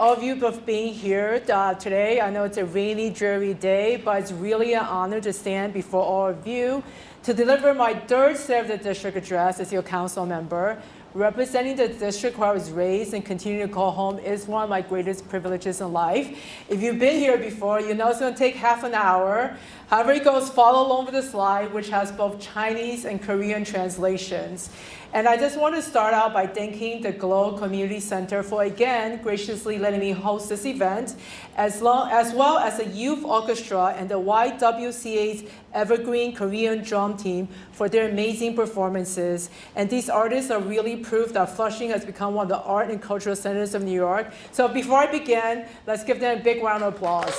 all of you for being here today. I know it's a rainy, dreary day, but it's really an honor to stand before all of you to deliver my third State of the District address as your council member. Representing the district where I was raised and continue to call home is one of my greatest privileges in life. If you've been here before, you know it's going to take half an hour. However it goes, follow along with the slide, which has both Chinese and Korean translations. And I just want to start out by thanking the Glow Community Center for again graciously letting me host this event, as well as the Youth Orchestra and the YWCA's Evergreen Korean Drum Team for their amazing performances. And these artists are really proof that Flushing has become one of the art and cultural centers of New York. So before I begin, let's give them a big round of applause.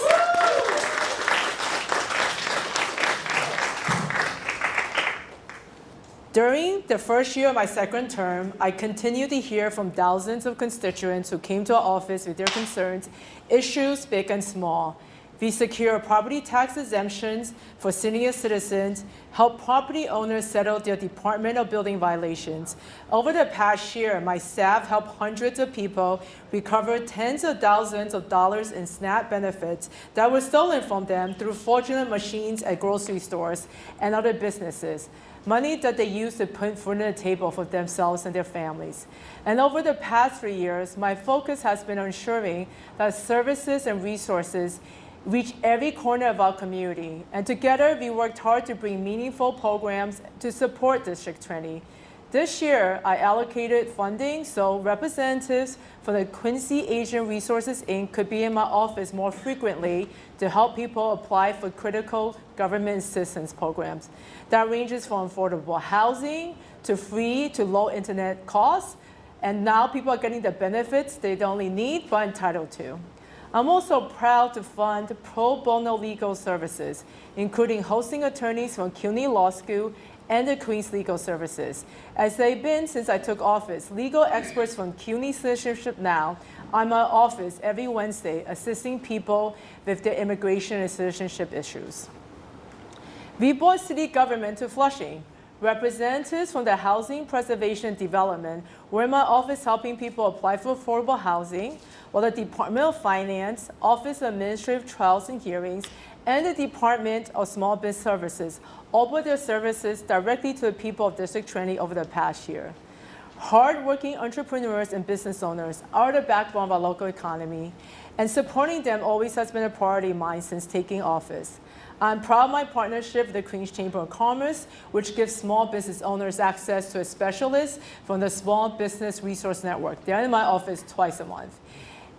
During the first year of my second term, I continued to hear from thousands of constituents who came to our office with their concerns, issues big and small. We secure property tax exemptions for senior citizens, help property owners settle their Department of Building violations. Over the past year, my staff helped hundreds of people recover tens of thousands of dollars in SNAP benefits that were stolen from them through fraudulent machines at grocery stores and other businesses. Money that they use to put food on the table for themselves and their families. And over the past 3 years, my focus has been on ensuring that services and resources reach every corner of our community. And together, we worked hard to bring meaningful programs to support District 20. This year, I allocated funding so representatives from the Quincy Asian Resources Inc. could be in my office more frequently to help people apply for critical government assistance programs. That ranges from affordable housing to free to low internet costs. And now people are getting the benefits they don't only need but entitled to. I'm also proud to fund pro bono legal services, including hosting attorneys from CUNY Law School and the Queen's Legal Services. As they've been since I took office, legal experts from CUNY Citizenship Now are in my office every Wednesday assisting people with their immigration and citizenship issues. We brought city government to Flushing. Representatives from the Housing Preservation Development were in my office helping people apply for affordable housing, while the Department of Finance, Office of Administrative Trials and Hearings, and the Department of Small Business Services offered their services directly to the people of District 20 over the past year. Hard-working entrepreneurs and business owners are the backbone of our local economy, and supporting them always has been a priority of mine since taking office. I'm proud of my partnership with the Queens Chamber of Commerce, which gives small business owners access to a specialist from the Small Business Resource Network. They're in my office twice a month.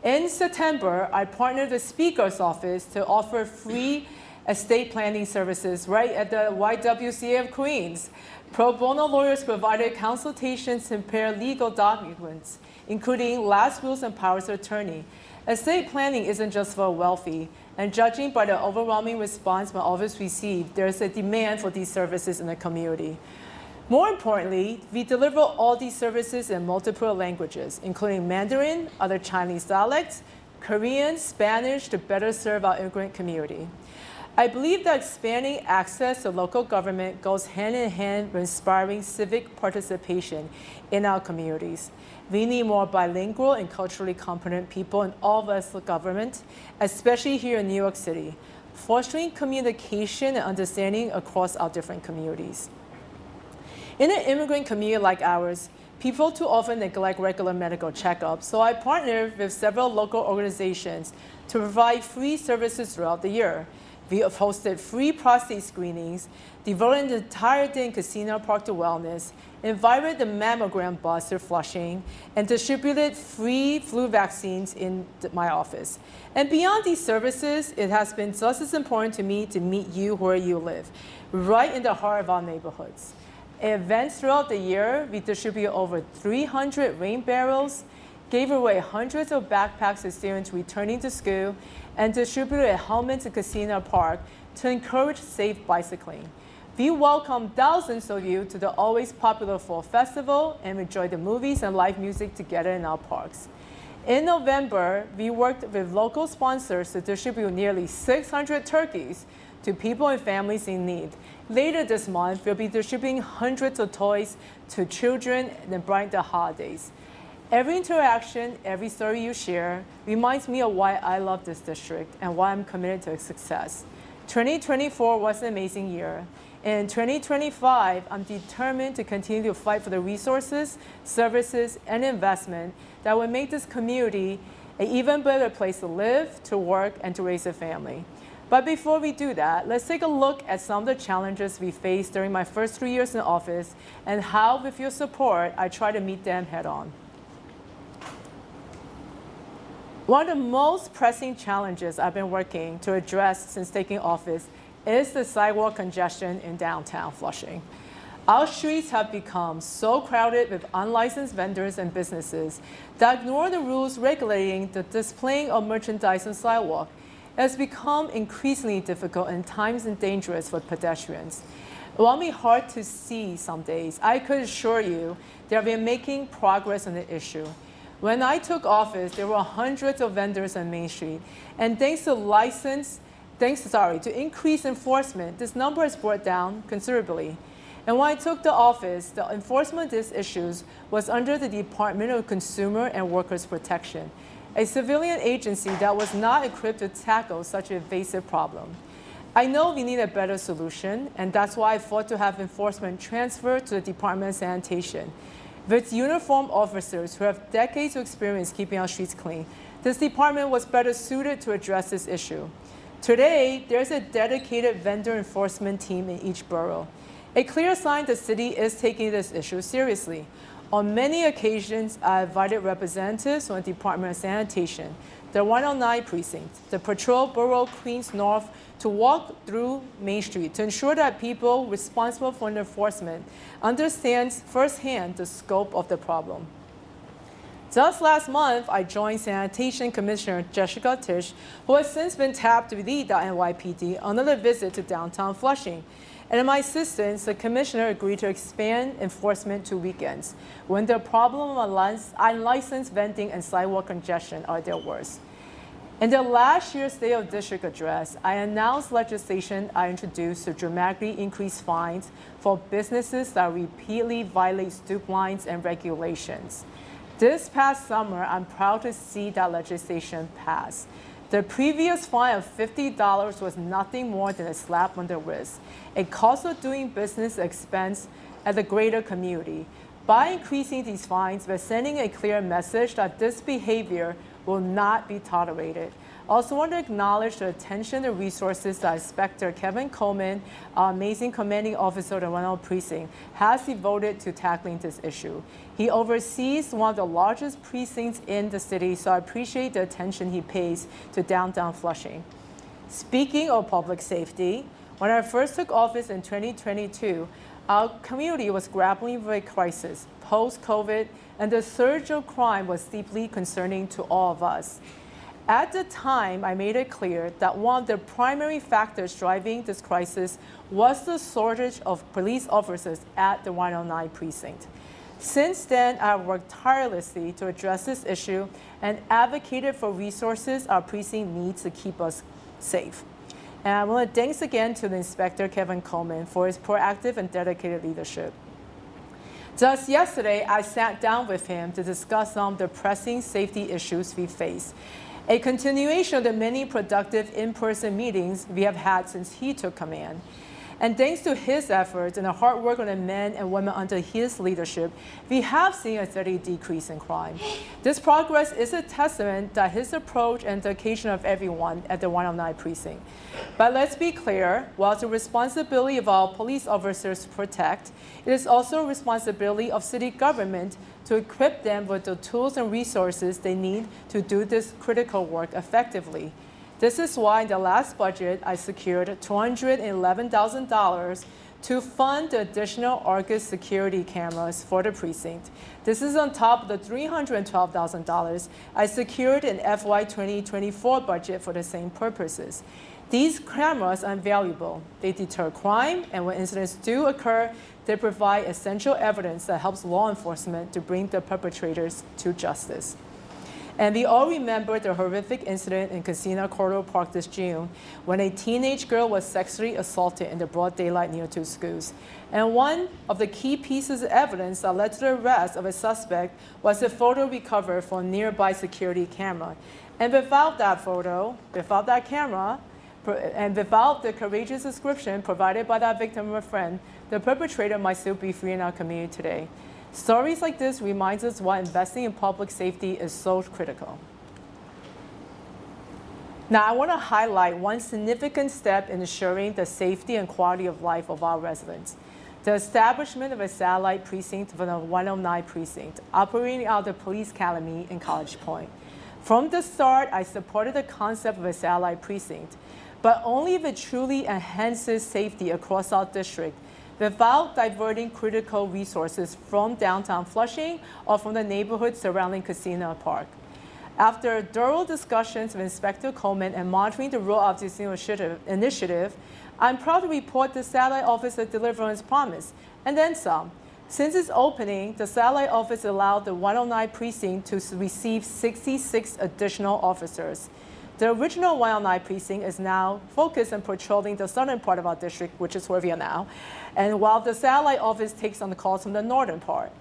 In September, I partnered with the Speaker's Office to offer free estate planning services right at the YWCA of Queens. Pro bono lawyers provided consultations and paralegal documents, including last wills and powers of attorney. Estate planning isn't just for wealthy, and judging by the overwhelming response my office received, there is a demand for these services in the community. More importantly, we deliver all these services in multiple languages, including Mandarin, other Chinese dialects, Korean, Spanish, to better serve our immigrant community. I believe that expanding access to local government goes hand in hand with inspiring civic participation in our communities. We need more bilingual and culturally competent people in all levels of government, especially here in New York City, fostering communication and understanding across our different communities. In an immigrant community like ours, people too often neglect regular medical checkups, so I partnered with several local organizations to provide free services throughout the year. We have hosted free prostate screenings, devoted the entire day in Kissena Park to wellness, invited the mammogram bus to Flushing, and distributed free flu vaccines in my office. And beyond these services, it has been just as important to me to meet you where you live, right in the heart of our neighborhoods. At events throughout the year, we distributed over 300 rain barrels, gave away hundreds of backpacks to students returning to school, and distributed helmets in Kissena Park to encourage safe bicycling. We welcome thousands of you to the always popular Fall Festival and enjoy the movies and live music together in our parks. In November, we worked with local sponsors to distribute nearly 600 turkeys to people and families in need. Later this month, we'll be distributing hundreds of toys to children and brighten the holidays. Every interaction, every story you share reminds me of why I love this district and why I'm committed to its success. 2024 was an amazing year. In 2025, I'm determined to continue to fight for the resources, services, and investment that will make this community an even better place to live, to work, and to raise a family. But before we do that, let's take a look at some of the challenges we faced during my first 3 years in office and how, with your support, I try to meet them head on. One of the most pressing challenges I've been working to address since taking office is the sidewalk congestion in downtown Flushing. Our streets have become so crowded with unlicensed vendors and businesses that ignore the rules regulating the displaying of merchandise on sidewalk. It has become increasingly difficult and times and dangerous for pedestrians. While it may be hard to see some days, I could assure you that we are making progress on the issue. When I took office, there were hundreds of vendors on Main Street, and thanks to increased enforcement, this number has brought down considerably. And when I took the office, the enforcement of these issues was under the Department of Consumer and Workers Protection, a civilian agency that was not equipped to tackle such an invasive problem. I know we need a better solution, and that's why I fought to have enforcement transferred to the Department of Sanitation. With uniformed officers who have decades of experience keeping our streets clean, this department was better suited to address this issue. Today, there's a dedicated vendor enforcement team in each borough, a clear sign the city is taking this issue seriously. On many occasions, I invited representatives from the Department of Sanitation, the 109 Precinct, the Patrol Borough Queens North to walk through Main Street to ensure that people responsible for enforcement understand firsthand the scope of the problem. Just last month, I joined Sanitation Commissioner Jessica Tisch, who has since been tapped to lead the NYPD on another visit to downtown Flushing. And in my assistance, the commissioner agreed to expand enforcement to weekends when the problem of unlicensed vending and sidewalk congestion are their worst. In the last year's State of District address, I announced legislation I introduced to dramatically increase fines for businesses that repeatedly violate stoop lines and regulations. This past summer, I'm proud to see that legislation pass. The previous fine of $50 was nothing more than a slap on the wrist, a cost of doing business expense at the greater community. By increasing these fines, we're sending a clear message that this behavior will not be tolerated. I also want to acknowledge the attention and resources that Inspector Kevin Coleman, our amazing commanding officer of the 109 Precinct, has devoted to tackling this issue. He oversees one of the largest precincts in the city, so I appreciate the attention he pays to downtown Flushing. Speaking of public safety, when I first took office in 2022, our community was grappling with a crisis post-COVID, and the surge of crime was deeply concerning to all of us. At the time, I made it clear that one of the primary factors driving this crisis was the shortage of police officers at the 109 Precinct. Since then, I've worked tirelessly to address this issue and advocated for resources our precinct needs to keep us safe. And I want to thanks again to the Inspector Kevin Coleman for his proactive and dedicated leadership. Just yesterday, I sat down with him to discuss some of the pressing safety issues we face, a continuation of the many productive in-person meetings we have had since he took command. And thanks to his efforts and the hard work of the men and women under his leadership, we have seen a steady decrease in crime. This progress is a testament to his approach and dedication of everyone at the 109 Precinct. But let's be clear, while it's the responsibility of our police officers to protect, it is also a responsibility of city government to equip them with the tools and resources they need to do this critical work effectively. This is why in the last budget, I secured $211,000 to fund the additional Argus security cameras for the precinct. This is on top of the $312,000 I secured in FY 2024 budget for the same purposes. These cameras are invaluable. They deter crime, and when incidents do occur, they provide essential evidence that helps law enforcement to bring the perpetrators to justice. And we all remember the horrific incident in Kissena Park this June when a teenage girl was sexually assaulted in the broad daylight near two schools. And one of the key pieces of evidence that led to the arrest of a suspect was a photo recovered from a nearby security camera. And without that photo, without that camera, and without the courageous description provided by that victim or friend, the perpetrator might still be free in our community today. Stories like this reminds us why investing in public safety is so critical. Now, I want to highlight one significant step in ensuring the safety and quality of life of our residents: the establishment of a satellite precinct for the 109 precinct, operating out of the police academy in College Point. From the start, I supported the concept of a satellite precinct, but only if it truly enhances safety across our district without diverting critical resources from downtown Flushing or from the neighborhood surrounding Kissena Park. After thorough discussions with Inspector Coleman and monitoring the rollout of this initiative, I'm proud to report the satellite office has delivered on its promise, and then some. Since its opening, the satellite office allowed the 109 precinct to receive 66 additional officers. The original 109 precinct is now focused on patrolling the southern part of our district, which is where we are now, and while the satellite office takes on the calls from the northern part.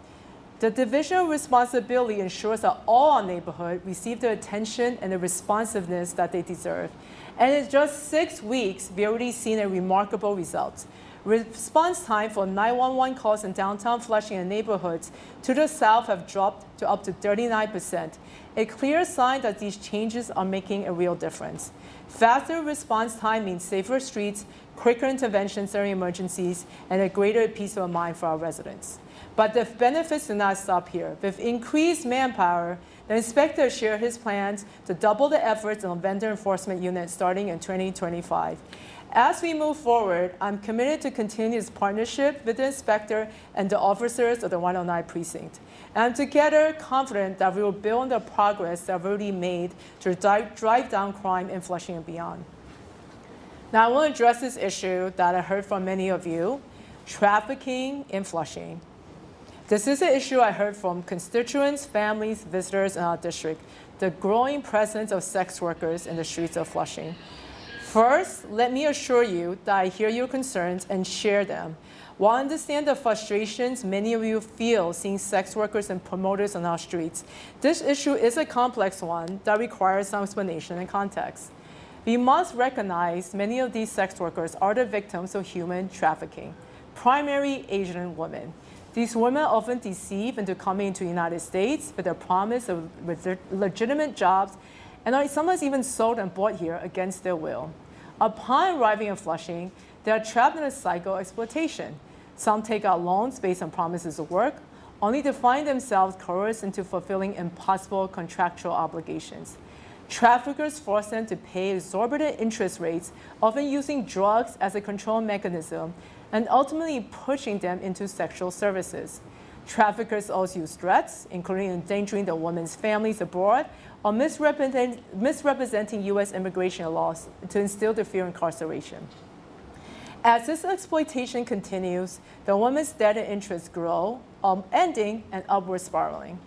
The division of responsibility ensures that all our neighborhood receive the attention and the responsiveness that they deserve. And in just 6 weeks, we've already seen a remarkable result. Response time for 911 calls in downtown Flushing and neighborhoods to the south have dropped to up to 39%, a clear sign that these changes are making a real difference. Faster response time means safer streets, quicker interventions during emergencies, and a greater peace of mind for our residents. But the benefits do not stop here. With increased manpower, the inspector shared his plans to double the efforts on vendor enforcement unit starting in 2025. As we move forward, I'm committed to continue this partnership with the inspector and the officers of the 109 precinct. And I'm together confident that we will build on the progress that we've already made to drive down crime in Flushing and beyond. Now, I want to address this issue that I heard from many of you: trafficking in Flushing. This is an issue I heard from constituents, families, visitors in our district: the growing presence of sex workers in the streets of Flushing. First, let me assure you that I hear your concerns and share them. While I understand the frustrations many of you feel seeing sex workers and promoters on our streets, this issue is a complex one that requires some explanation and context. We must recognize many of these sex workers are the victims of human trafficking, primarily Asian women. These women are often deceived into coming into the United States with the promise of legitimate jobs and are sometimes even sold and bought here against their will. Upon arriving in Flushing, they are trapped in a cycle of exploitation. Some take out loans based on promises of work, only to find themselves coerced into fulfilling impossible contractual obligations. Traffickers force them to pay exorbitant interest rates, often using drugs as a control mechanism, and ultimately pushing them into sexual services. Traffickers also use threats, including endangering the women's families abroad, or misrepresenting U.S. immigration laws to instill the fear of incarceration. As this exploitation continues, the women's debt and interest grow, ending and upward spiraling.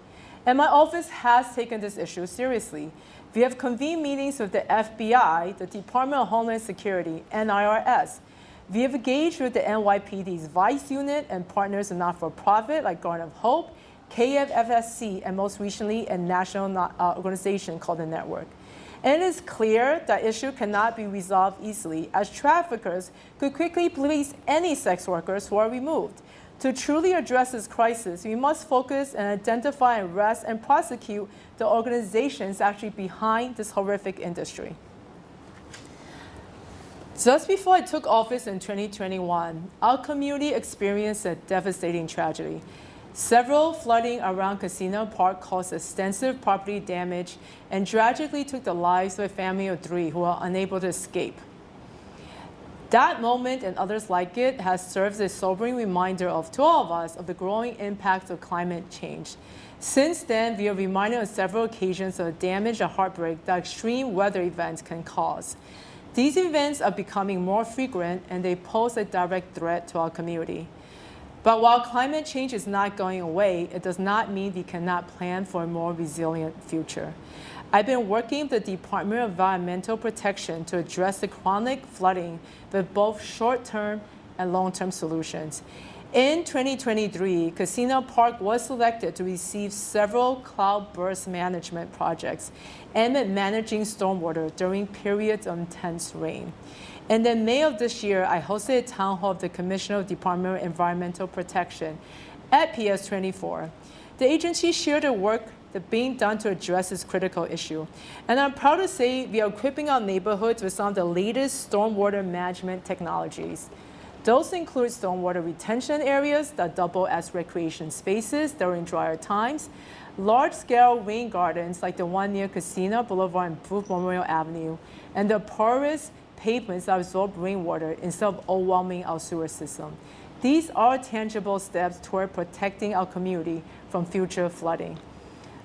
And my office has taken this issue seriously. We have convened meetings with the FBI, the Department of Homeland Security, and IRS. We have engaged with the NYPD's Vice Unit and partners in not-for-profit like Garden of Hope, KFFSC, and most recently a national organization called the Network. And it is clear that issue cannot be resolved easily, as traffickers could quickly police any sex workers who are removed. To truly address this crisis, we must focus and identify, arrest, and prosecute the organizations actually behind this horrific industry. Just before I took office in 2021, our community experienced a devastating tragedy. Several flooding around Kissena Park caused extensive property damage and tragically took the lives of a family of 3 who were unable to escape. That moment and others like it has served as a sobering reminder to all of us of the growing impacts of climate change. Since then, we are reminded on several occasions of the damage and heartbreak that extreme weather events can cause. These events are becoming more frequent and they pose a direct threat to our community. But while climate change is not going away, it does not mean we cannot plan for a more resilient future. I've been working with the Department of Environmental Protection to address the chronic flooding with both short-term and long-term solutions. In 2023, Kissena Park was selected to receive several cloudburst management projects aimed at managing stormwater during periods of intense rain. And in May of this year, I hosted a town hall of the Commissioner of Department of Environmental Protection at PS 24. The agency shared the work that's being done to address this critical issue. And I'm proud to say we are equipping our neighborhoods with some of the latest stormwater management technologies. Those include stormwater retention areas that double as recreation spaces during drier times, large-scale rain gardens like the one near Kissena Boulevard and Booth Memorial Avenue, and the porous pavements that absorb rainwater instead of overwhelming our sewer system. These are tangible steps toward protecting our community from future flooding.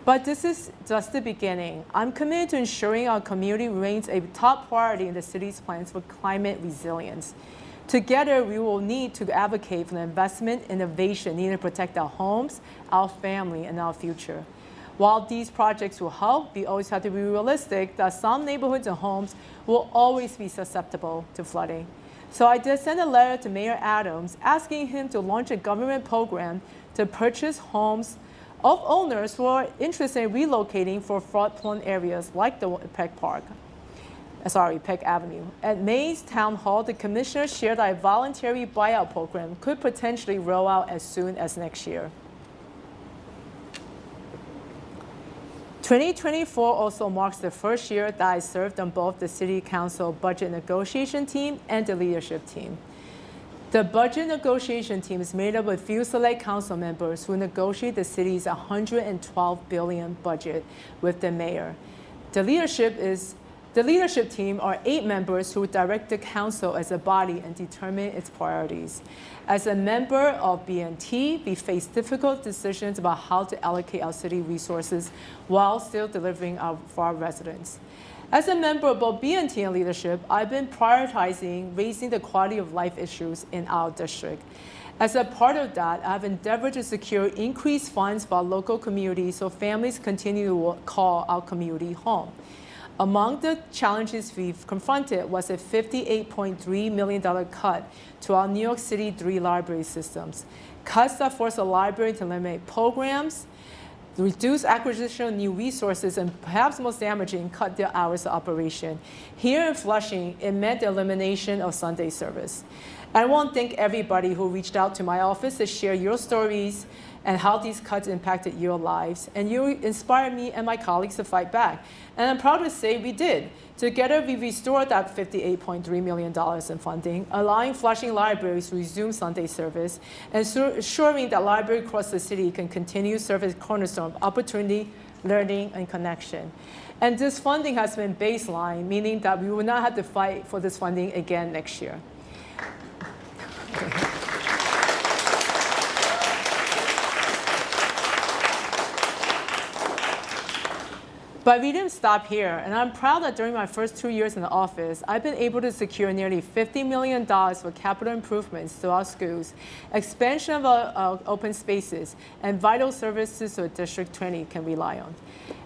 But this is just the beginning. I'm committed to ensuring our community remains a top priority in the city's plans for climate resilience. Together, we will need to advocate for the investment and innovation needed to protect our homes, our family, and our future. While these projects will help, we always have to be realistic that some neighborhoods and homes will always be susceptible to flooding. So I did send a letter to Mayor Adams asking him to launch a government program to purchase homes of owners who are interested in relocating for flood-prone areas like the Peck Avenue. At May's Town Hall, the commissioner shared that a voluntary buyout program could potentially roll out as soon as next year. 2024 also marks the first year that I served on both the City Council budget negotiation team and the leadership team. The budget negotiation team is made up of a few select council members who negotiate the city's $112 billion budget with the mayor. The leadership team are 8 members who direct the council as a body and determine its priorities. As a member of BNT, we face difficult decisions about how to allocate our city resources while still delivering for our residents. As a member of both BNT and leadership, I've been prioritizing raising the quality of life issues in our district. As a part of that, I've endeavored to secure increased funds for our local community so families continue to call our community home. Among the challenges we've confronted was a $58.3 million cut to our New York City 3 library systems, cuts that force the library to eliminate programs, reduce acquisition of new resources, and perhaps most damaging, cut their hours of operation. Here in Flushing, it meant the elimination of Sunday service. I want to thank everybody who reached out to my office to share your stories and how these cuts impacted your lives. And you inspired me and my colleagues to fight back. And I'm proud to say we did. Together, we restored that $58.3 million in funding, allowing Flushing libraries to resume Sunday service, and ensuring that libraries across the city can continue to serve as a cornerstone of opportunity, learning, and connection. And this funding has been baseline, meaning that we will not have to fight for this funding again next year. But we didn't stop here, and I'm proud that during my first 2 years in the office, I've been able to secure nearly $50 million for capital improvements to our schools, expansion of our open spaces, and vital services so District 20 can rely on.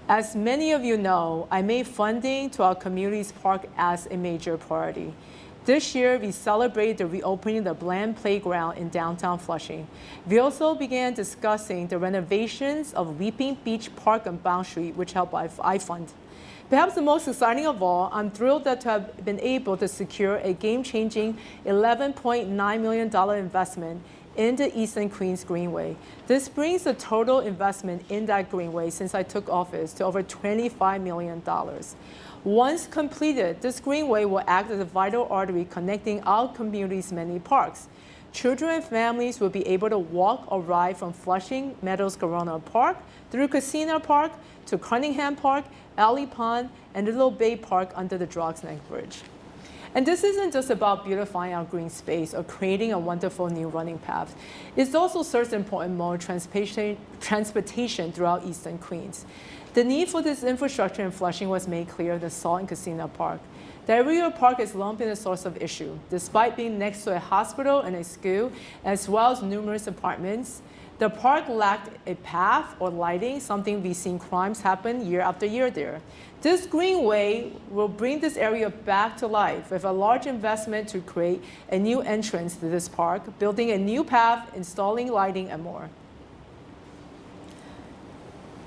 As many of you know, I made funding to our community's park as a major priority. This year, we celebrated the reopening of the Bland Playground in downtown Flushing. We also began discussing the renovations of Weeping Beach Park on Bond Street, which helped I fund. Perhaps the most exciting of all, I'm thrilled to have been able to secure a game-changing $11.9 million investment in the Eastern Queens Greenway. This brings the total investment in that greenway since I took office to over $25 million. Once completed, this greenway will act as a vital artery connecting our community's many parks. Children and families will be able to walk or ride from Flushing Meadows Corona Park through Kissena Park to Cunningham Park, Alley Pond, and Little Bay Park under the Drogs Neck Bridge. And this isn't just about beautifying our green space or creating a wonderful new running path. It also serves an important mode of transportation throughout Eastern Queens. The need for this infrastructure in Flushing was made clear in the Salt and Kissena Park. The area park has long been a source of issue. Despite being next to a hospital and a school, as well as numerous apartments, the park lacked a path or lighting, something we've seen crimes happen year after year there. This greenway will bring this area back to life with a large investment to create a new entrance to this park, building a new path, installing lighting, and more.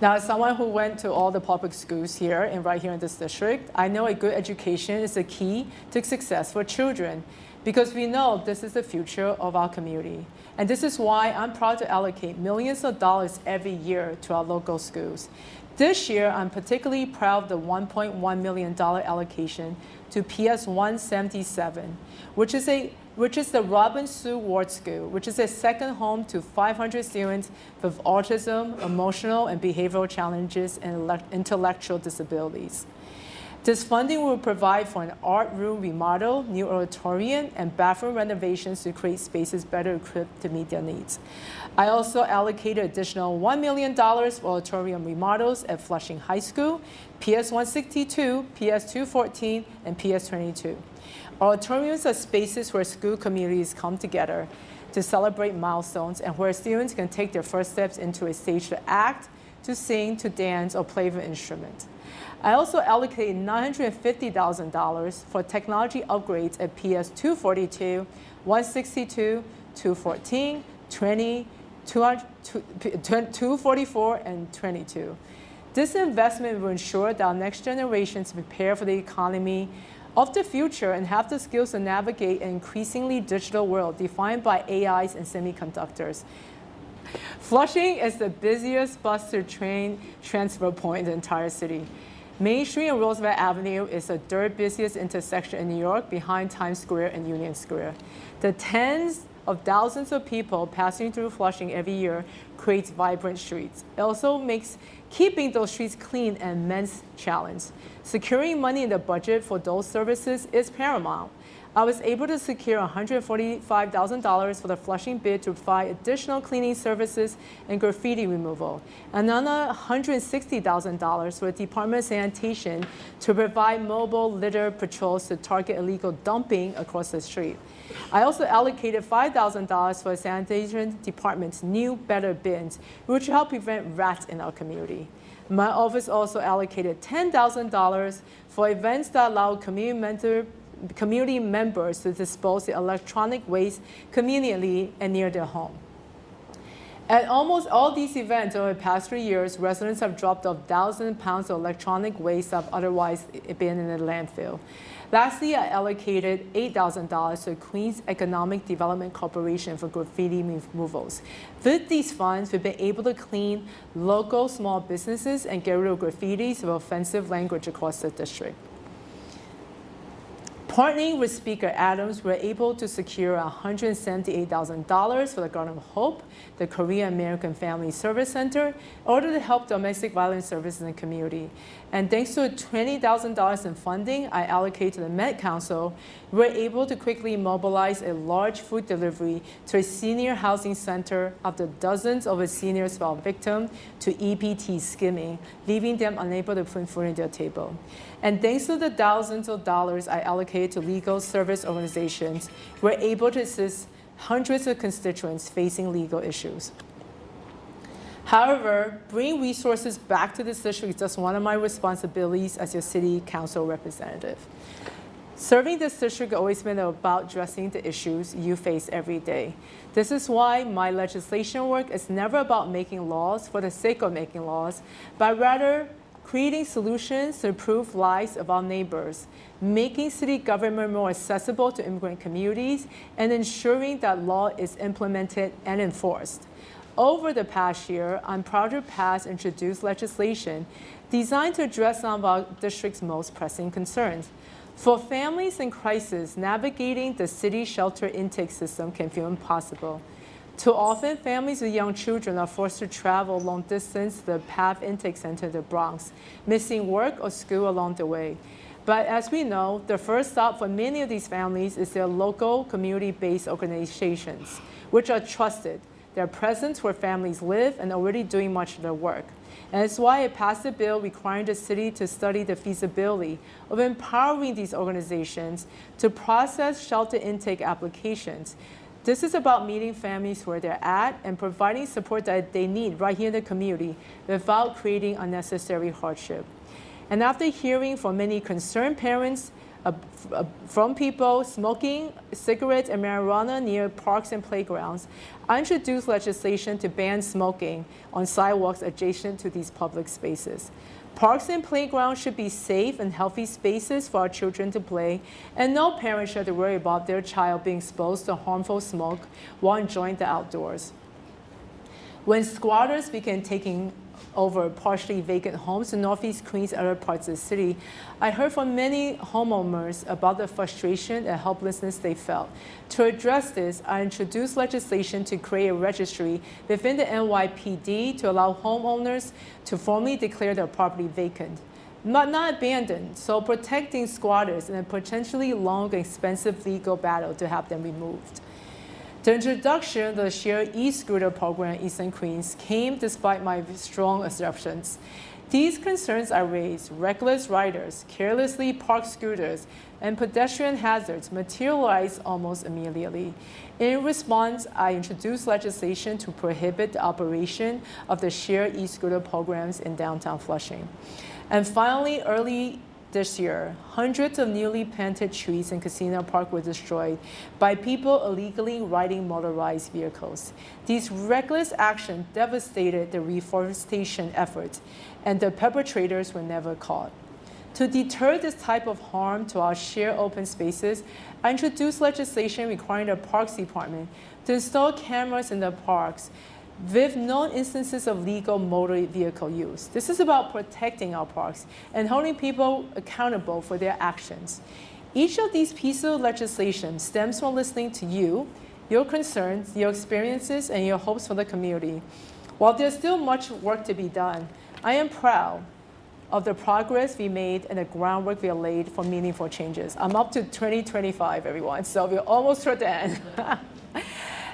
Now, as someone who went to all the public schools here and right here in this district, I know a good education is the key to success for children because we know this is the future of our community. And this is why I'm proud to allocate millions of dollars every year to our local schools. This year, I'm particularly proud of the $1.1 million allocation to PS 177, which is the Robin Sue Ward School, which is a second home to 500 students with autism, emotional and behavioral challenges, and intellectual disabilities. This funding will provide for an art room remodel, new auditorium, and bathroom renovations to create spaces better equipped to meet their needs. I also allocated additional $1 million for auditorium remodels at Flushing High School, PS 162, PS 214, and PS 22. Auditoriums are spaces where school communities come together to celebrate milestones and where students can take their first steps into a stage to act, to sing, to dance, or play an instrument. I also allocated $950,000 for technology upgrades at PS 242, 162, 214, 20, 244, and 22. This investment will ensure that our next generations prepare for the economy of the future and have the skills to navigate an increasingly digital world defined by AIs and semiconductors. Flushing is the busiest bus to train transfer point in the entire city. Main Street and Roosevelt Avenue is the third busiest intersection in New York behind Times Square and Union Square. The tens of thousands of people passing through Flushing every year creates vibrant streets. It also makes keeping those streets clean an immense challenge. Securing money in the budget for those services is paramount. I was able to secure $145,000 for the Flushing bid to provide additional cleaning services and graffiti removal, and another $160,000 for the Department of Sanitation to provide mobile litter patrols to target illegal dumping across the street. I also allocated $5,000 for the Sanitation Department's new better bins, which help prevent rats in our community. My office also allocated $10,000 for events that allow community members to dispose the electronic waste conveniently and near their home. At almost all these events over the past 3 years, residents have dropped off thousands of pounds of electronic waste that have otherwise been in the landfill. Lastly, I allocated $8,000 to Queens Economic Development Corporation for graffiti removals. With these funds, we've been able to clean local small businesses and get rid of graffitis with offensive language across the district. Partnering with Speaker Adams, we're able to secure $178,000 for the Garden of Hope, the Korean American Family Service Center, in order to help domestic violence services in the community. And thanks to $20,000 in funding I allocated to the Met Council, we're able to quickly mobilize a large food delivery to a senior housing center after dozens of its seniors fell victim to EPT skimming, leaving them unable to put food on their table. And thanks to the thousands of dollars I allocated to legal service organizations, we're able to assist hundreds of constituents facing legal issues. However, bringing resources back to this district is just one of my responsibilities as your city council representative. Serving this district has always been about addressing the issues you face every day. This is why my legislation work is never about making laws for the sake of making laws, but rather creating solutions to improve lives of our neighbors, making city government more accessible to immigrant communities, and ensuring that law is implemented and enforced. Over the past year, I'm proud to pass and introduce legislation designed to address some of our district's most pressing concerns. For families in crisis, navigating the city shelter intake system can feel impossible. Too often, families with young children are forced to travel long distance to the PATH intake center in the Bronx, missing work or school along the way. But as we know, the first stop for many of these families is their local community-based organizations, which are trusted, They're present where families live and already doing much of their work. And it's why I passed a bill requiring the city to study the feasibility of empowering these organizations to process shelter intake applications. This is about meeting families where they're at and providing support that they need right here in the community without creating unnecessary hardship. And after hearing from many concerned parents, from people smoking cigarettes and marijuana near parks and playgrounds, I introduced legislation to ban smoking on sidewalks adjacent to these public spaces. Parks and playgrounds should be safe and healthy spaces for our children to play, and no parent should have to worry about their child being exposed to harmful smoke while enjoying the outdoors. When squatters began taking over partially vacant homes in Northeast Queens and other parts of the city, I heard from many homeowners about the frustration and helplessness they felt. To address this, I introduced legislation to create a registry within the NYPD to allow homeowners to formally declare their property vacant, but not abandoned, so protecting squatters in a potentially long and expensive legal battle to have them removed. The introduction of the shared e-scooter program in Eastern Queens came despite my strong assumptions. These concerns I raised, reckless riders, carelessly parked scooters, and pedestrian hazards materialized almost immediately. In response, I introduced legislation to prohibit the operation of the shared e-scooter programs in downtown Flushing. And finally, early this year, hundreds of newly planted trees in Kissena Park were destroyed by people illegally riding motorized vehicles. These reckless actions devastated the reforestation efforts, and the perpetrators were never caught. To deter this type of harm to our shared open spaces, I introduced legislation requiring the Parks Department to install cameras in the parks with known instances of legal motor vehicle use. This is about protecting our parks and holding people accountable for their actions. Each of these pieces of legislation stems from listening to you, your concerns, your experiences, and your hopes for the community. While there's still much work to be done, I am proud of the progress we made and the groundwork we have laid for meaningful changes. I'm up to 2025, everyone, so we're almost toward the end.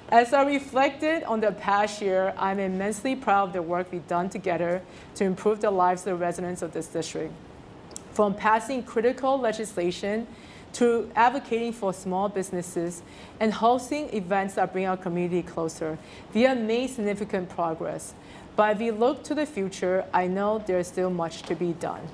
As I reflected on the past year, I'm immensely proud of the work we've done together to improve the lives of the residents of this district. From passing critical legislation to advocating for small businesses and hosting events that bring our community closer, we have made significant progress. But if we look to the future, I know there's still much to be done.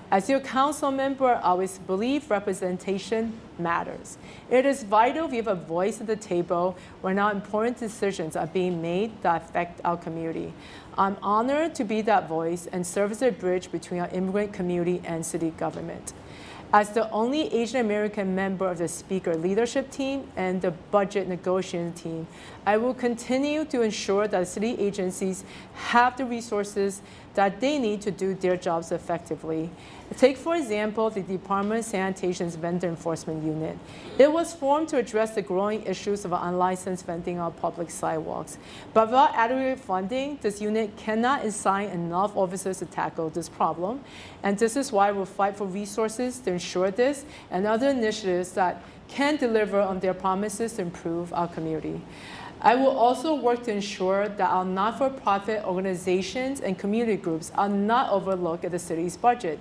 As your council member, I always believe representation matters. It is vital we have a voice at the table when our important decisions are being made that affect our community. I'm honored to be that voice and serve as a bridge between our immigrant community and city government. As the only Asian American member of the Speaker leadership team and the budget negotiation team, I will continue to ensure that city agencies have the resources that they need to do their jobs effectively. Take, for example, the Department of Sanitation's Vendor Enforcement Unit. It was formed to address the growing issues of unlicensed vending on public sidewalks. But without adequate funding, this unit cannot assign enough officers to tackle this problem. And this is why we'll fight for resources to ensure this and other initiatives that can deliver on their promises to improve our community. I will also work to ensure that our not-for-profit organizations and community groups are not overlooked at the city's budget.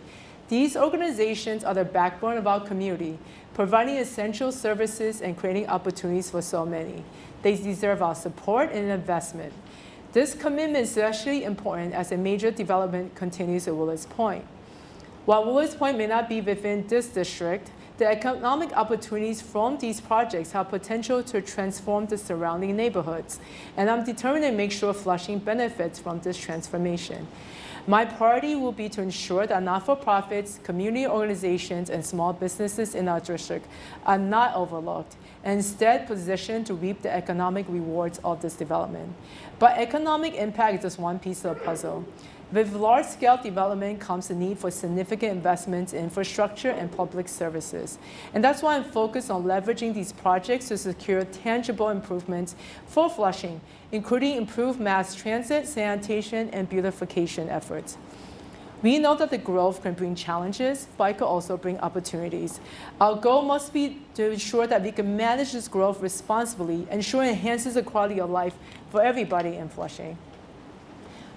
These organizations are the backbone of our community, providing essential services and creating opportunities for so many. They deserve our support and investment. This commitment is especially important as a major development continues at Willets Point. While Willets Point may not be within this district, the economic opportunities from these projects have potential to transform the surrounding neighborhoods, and I'm determined to make sure Flushing benefits from this transformation. My priority will be to ensure that not-for-profits, community organizations, and small businesses in our district are not overlooked, and instead positioned to reap the economic rewards of this development. But economic impact is just one piece of the puzzle. With large-scale development comes the need for significant investments in infrastructure and public services. And that's why I'm focused on leveraging these projects to secure tangible improvements for Flushing, including improved mass transit, sanitation, and beautification efforts. We know that the growth can bring challenges, but it can also bring opportunities. Our goal must be to ensure that we can manage this growth responsibly, ensure it enhances the quality of life for everybody in Flushing.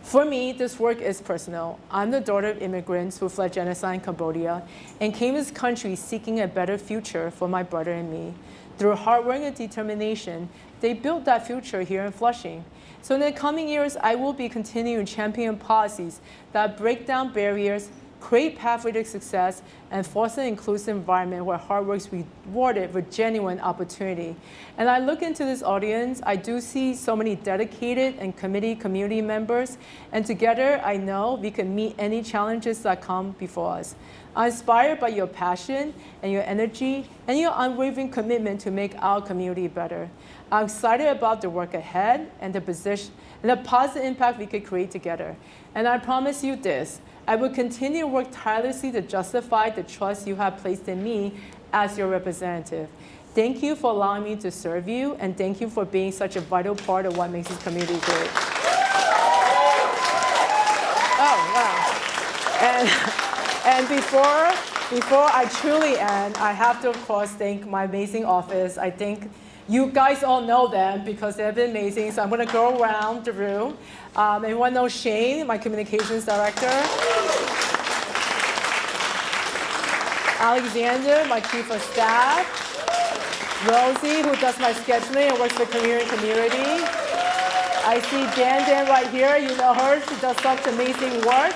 For me, this work is personal. I'm the daughter of immigrants who fled genocide in Cambodia and came to this country seeking a better future for my brother and me. Through hard work and determination, they built that future here in Flushing. So in the coming years, I will be continuing to champion policies that break down barriers, create pathways to success, and foster an inclusive environment where hard work is rewarded with genuine opportunity. And I look into this audience, I do see so many dedicated and committed community members, and together I know we can meet any challenges that come before us. I'm inspired by your passion and your energy and your unwavering commitment to make our community better. I'm excited about the work ahead and the positive impact we could create together. And I promise you this, I will continue to work tirelessly to justify the trust you have placed in me as your representative. Thank you for allowing me to serve you, and thank you for being such a vital part of what makes this community great. Oh, wow. And before I truly end, I have to, of course, thank my amazing office. I think you guys all know them because they've been amazing, so I'm going to go around the room. Everyone knows Shane, my communications director. Alexander, my chief of staff. Rosie, who does my scheduling and works for community. I see Dan right here. You know her. She does such amazing work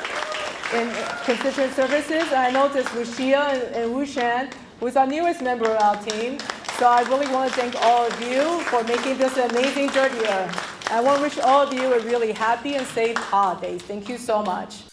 in Constituent Services. And I know there's Rushia and Wushan, who's our newest member of our team. So I really want to thank all of you for making this an amazing third year. I want to wish all of you a really happy and safe holidays. Thank you so much.